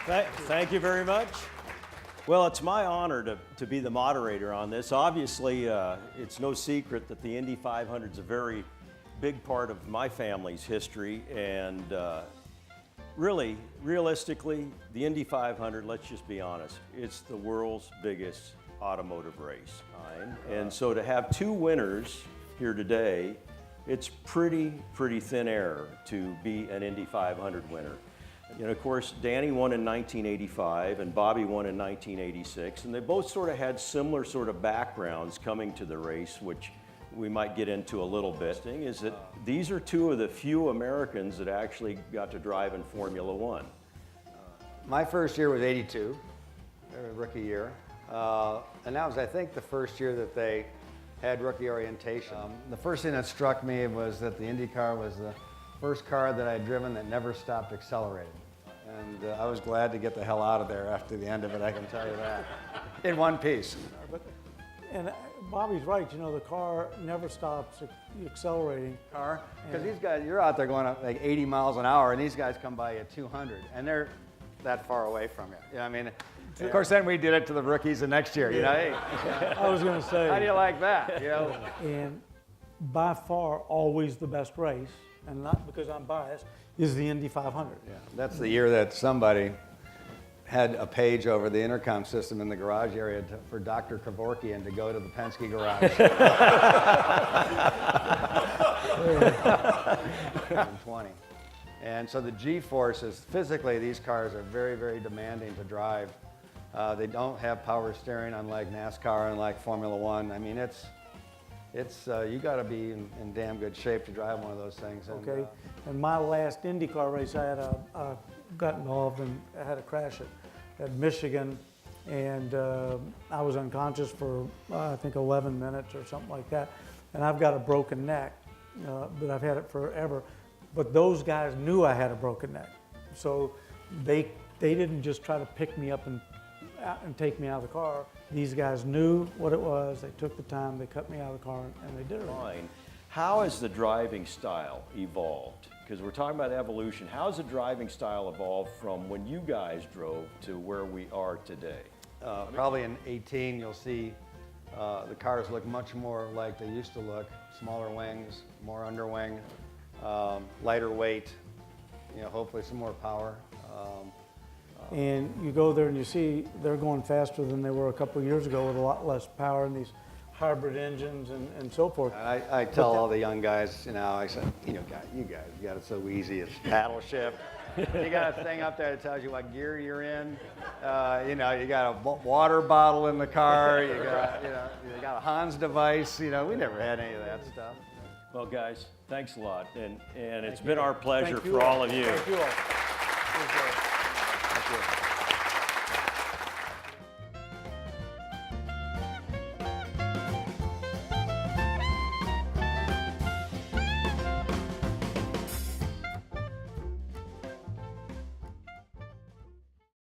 Thank you very much. Well, it's my honor to be the moderator on this. Obviously, it's no secret that the Indy 500 is a very big part of my family's history, and really, realistically, the Indy 500, let's just be honest, it's the world's biggest automotive race. And so to have two winners here today, it's pretty thin air to be an Indy 500 winner. And of course, Danny won in 1985 and Bobby won in 1986, and they both sort of had similar sort of backgrounds coming to the race, which we might get into a little bit. The thing is that these are two of the few Americans that actually got to drive in Formula One. My first year was '82, rookie year, and that was, I think, the first year that they had rookie orientation. The first thing that struck me was that the Indy car was the first car that I had driven that never stopped accelerating. And I was glad to get the hell out of there after the end of it, I can tell you that, in one piece. And Bobby's right, you know, the car never stops accelerating. Because these guys, you're out there going up like 80 miles an hour, and these guys come by you at 200, and they're that far away from you. You know what I mean? Of course, then we did it to the rookies the next year, you know? Hey, I was going to say. how do you like that, you know? And by far, always the best race, and not because I'm biased, is the Indy 500. Yeah, that's the year that somebody had a page over the intercom system in the garage area for Dr. Kevorkian to go to the Penske garage. 20. And so the G-forces, physically, these cars are very demanding to drive. They don't have power steering, unlike NASCAR, unlike Formula One. I mean, it's you got to be in damn good shape to drive one of those things. And, Okay, and my last IndyCar race, I had got involved and I had a crash at Michigan, and I was unconscious for I think 11 minutes or something like that, and I've got a broken neck, but I've had it forever. But those guys knew I had a broken neck, so they didn't just try to pick me up and take me out of the car. These guys knew what it was. They took the time. They cut me out of the car, and they did it. Fine. How has the driving style evolved? Because we're talking about evolution. How has the driving style evolved from when you guys drove to where we are today? Probably in 18, you'll see the cars look much more like they used to look. Smaller wings, more underwing, lighter weight, you know, hopefully some more power. And you go there and you see they're going faster than they were a couple of years ago with a lot less power in these hybrid engines and so forth. I tell all the young guys, you know, I said, you guys got it so easy. It's paddle shift. You got a thing up there that tells you what gear you're in. You know, you got a water bottle in the car. You got a Hans device. You know, we never had any of that stuff. Well, guys, thanks a lot, and it's been our pleasure for all. all of you. Thank you all. Thank you.